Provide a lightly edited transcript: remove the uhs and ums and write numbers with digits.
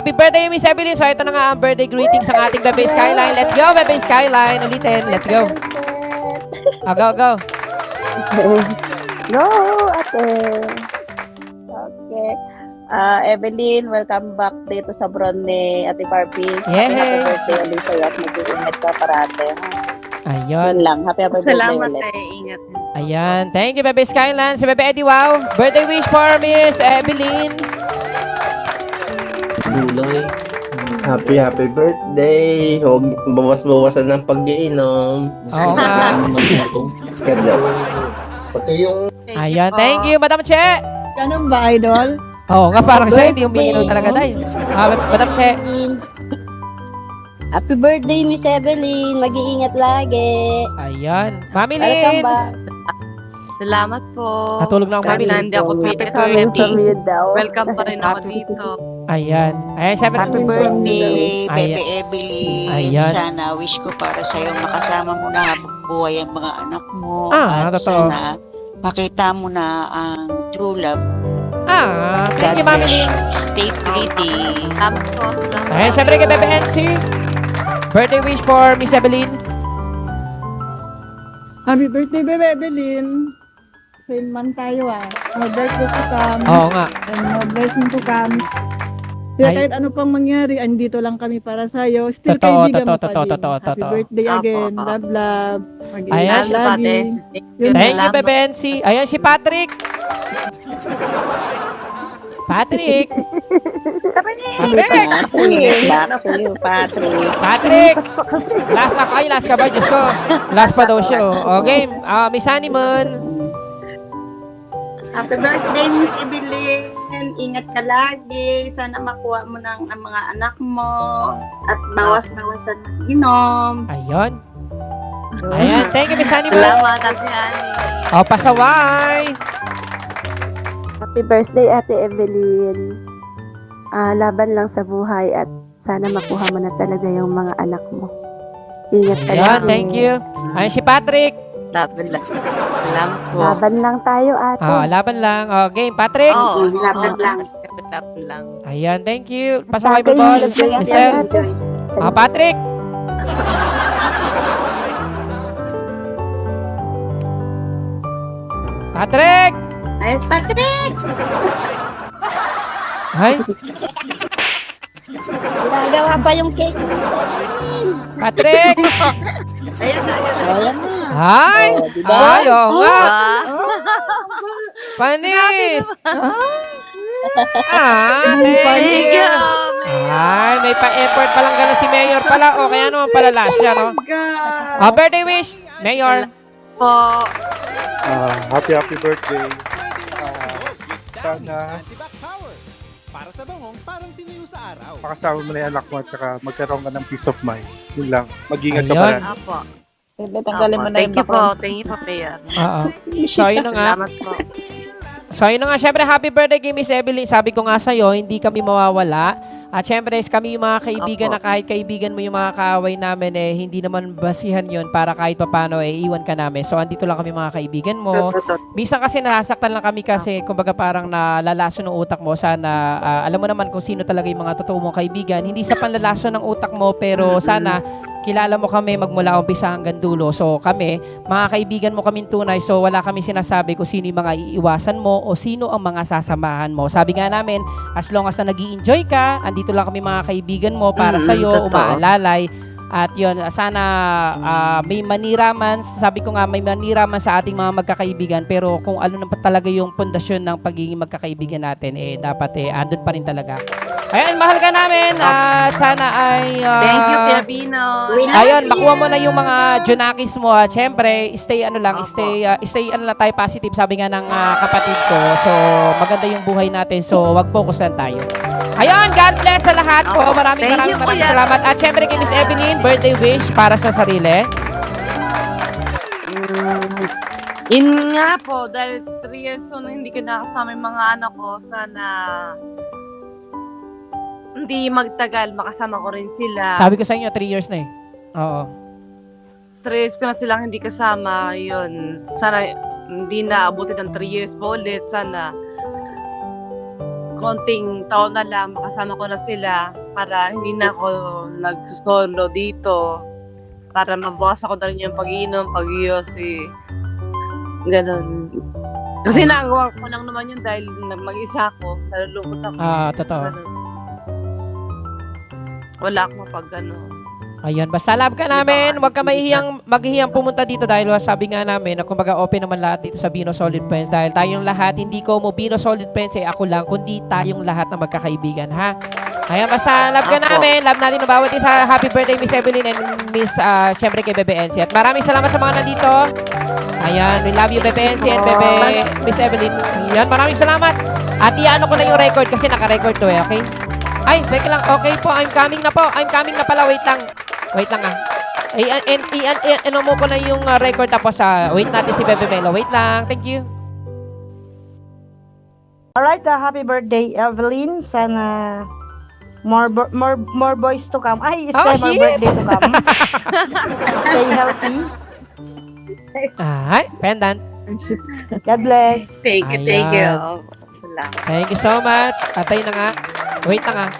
Happy birthday, Miss Evelyn. So, ito na nga ang birthday greetings ng ating Bebe Skyline. Let's go, Bebe Skyline. Ulitin. Let's go. Go, go. Go, ate. Okay. Evelyn, welcome back dito sa Bron ni Ate Barbie. Yay! Happy birthday ulit sa'yo at mag-iingat ka parate. Ayun. Yun lang. Happy birthday Salamat ulit. ingat. Ayan. Thank you, Bebe Skyline. Si Bebe Eddie, wow. Birthday wish for Miss Evelyn. Buloy. Happy birthday. Huwag bawas-bawasan ng pag-iinom. Oo nga. Kada. Pati yung Ayan. Thank you, Madam Che. Ganun ba, idol? Oo nga, parang siya hindi umiinom talaga dahil. Madam Che. Happy birthday, Miss Evelyn. Mag-iingat lagi. Ayan. Mami Welcome Lynn. back. Salamat po. Natulog na ang Mami Lynn. Hindi ako Coming PSMP. from you daw. Welcome pa rin ako dito. Ayan. Ayan, syempre. Happy birthday, Ayan. Bebe Evelyn. Ayan. Sana wish ko para sa'yo makasama mo na habang buhay ang mga anak mo. Ah, at totoo. sana makita mo na ang true love. Thank you, God Mami bless Lynn. you. Stay pretty. Salamat po. Salamat. Ayan, syempre kay Bebe NC. Birthday wish for Miss Evelyn. Happy birthday, Bebe Evelyn. Same man tayo More birthday to come. Oo nga. And more blessing to come. Kaya Ay. kahit ano pang mangyari, andito lang kami para sa'yo. Still Totoo, kaibigan mo pa totoo, din. totoo, Happy totoo. birthday Opo, again. opo. Love, love. Ayan, Mag-iingat lagi. Thank you, Bebe NC. Ayan si Patrick. Patrick. Patrick. Patrick. Back to you, Patrick. Patrick. Last na kayo. Last ka ba? Diyos ko. Last pa daw siya. Okay. Miss Honeymoon. Happy birthday, Miss Evelyn. Ingat ka lagi. Sana makuha mo ng ang mga anak mo. At bawas-bawasan ng inom. Ayun. Ayan. Thank you, Miss Honeymoon. Salamat, Ate Annie. Pasaway. Happy birthday, Ate Evelyn. Laban lang sa buhay at sana makuha mo na talaga yung mga anak mo. Ingat ka Ayan. lagi. Thank you. Ayan si Patrick. Salamat po. Laban lang tayo, ate. Laban lang. Game. Patrick. Oo. Laban lang. Laban lang. Ayan. Thank you. Pasaway Bagay mo, Bol. yung lagay Michelle. yan, ate. Patrick. Patrick. Ayos, Patrick! Ay. Ginagawa pa yung cake. Patrick. Ayan na, ayan na. Wala na. Ay. Oh, diba? Ay, oo nga. Ah, Panis. Thank you. Ay, may pa-effort palang gano'n si Mayor pala. O, kaya naman pala last siya, no? Birthday wish, Mayor. Po. Happy birthday. Sana Para sa bangong, parang tinayo sa araw. makasama mo na yung anak mo at saka magkaroon ka ng peace of mind. Yun lang. Mag-ingat ka Ayun. pa rin. Apo. Bebe, tanggalin mo na Thank yung you po. bakon. Thank you po, Mayor. Oo. So, yun na nga. Salamat po. So, yun na nga. Syempre, happy birthday kay Miss Evelyn. Sabi ko nga sa'yo, hindi kami mawawala. At syempre, kami yung mga kaibigan Opo. na kahit kaibigan mo yung mga kaaway namin, hindi naman basihan yon para kahit papano, iwan ka namin. So, andito lang kami mga kaibigan mo. Minsan kasi nasasaktan lang kami kasi kumbaga parang nalalaso ng utak mo. Sana, alam mo naman kung sino talaga yung mga totoo mong kaibigan. Hindi sa panlalaso ng utak mo, pero sana kilala mo kami magmula umpisa hanggang dulo. So, kami, mga kaibigan mo kaming tunay. So, wala kami sinasabi kung sino yung mga iiwasan mo o sino ang mga sasamahan mo. Sabi nga namin, as long as na nag-i-enjoy ka, andito lang kami mga kaibigan mo para sa'yo, totoo. umaalalay. At yun, sana may maniraman, sabi ko nga, may maniraman sa ating mga magkakaibigan, pero kung ano na pa talaga yung pundasyon ng pagiging magkakaibigan natin, dapat andun pa rin talaga. Ayan, mahal ka namin. At sana ay... Thank you, Piabino. Ayun, makuha mo na yung mga Junakis mo. At syempre, stay ano lang, stay ano lang tayo positive, sabi nga ng kapatid ko. So, maganda yung buhay natin. So, wag focus lang tayo. Ayun, God bless sa lahat po. Maraming Thank you, Kuya. salamat. At syempre kay Miss Evelyn, birthday wish para sa sarili. Yun nga po, dahil 3 years ko na hindi ko nakasama yung mga anak ko, sana hindi magtagal, makasama ko rin sila. Sabi ko sa inyo, 3 years na eh. Oo. 3 years ko na silang hindi kasama, yun. Sana hindi na abutin ng 3 years po ulit. Sana konting taon na lang, makasama ko na sila para hindi na ako nagsusolo dito. Para mabawas ako na rin yung pag-iinom, pag-iyosi. Ganun. Kasi nagawa ko lang naman yun dahil mag-isa ako. Nalulungkot ako. Totoo. Ganun. Wala akong mapag-ano. Ayun, basta love ka namin. Huwag ka maghihiyang pumunta dito dahil sabi nga namin na kumbaga open naman lahat dito sa Bino Solid Friends dahil tayong lahat, hindi ko mo Bino Solid Friends ako lang, kundi tayong lahat na magkakaibigan, ha? Ayan, basta love ka namin. Love natin ang bawat isa. Happy birthday, Miss Evelyn and Miss, syempre kay Bebe Enzi. At maraming salamat sa mga nandito. Ayan, we love you, Bebe Enzi and Bebe Miss Evelyn. Ayan, maraming salamat. At iano ko na yung record kasi naka-record to okay? Ay, teka lang. Okay po, I'm coming na po. I'm coming na pala. Wait lang. Wait lang ano mo ko na yung record tapos wait natin si Bebe Melo. Wait lang. Thank you. Alright, happy birthday, Evelyn. Sana more boys to come. Ay, Oh, more shit. birthday to come. Stay healthy. Ay, pendant. God bless. Thank you. Ayan. Salamat. Thank you so much. Atay na nga. Wait lang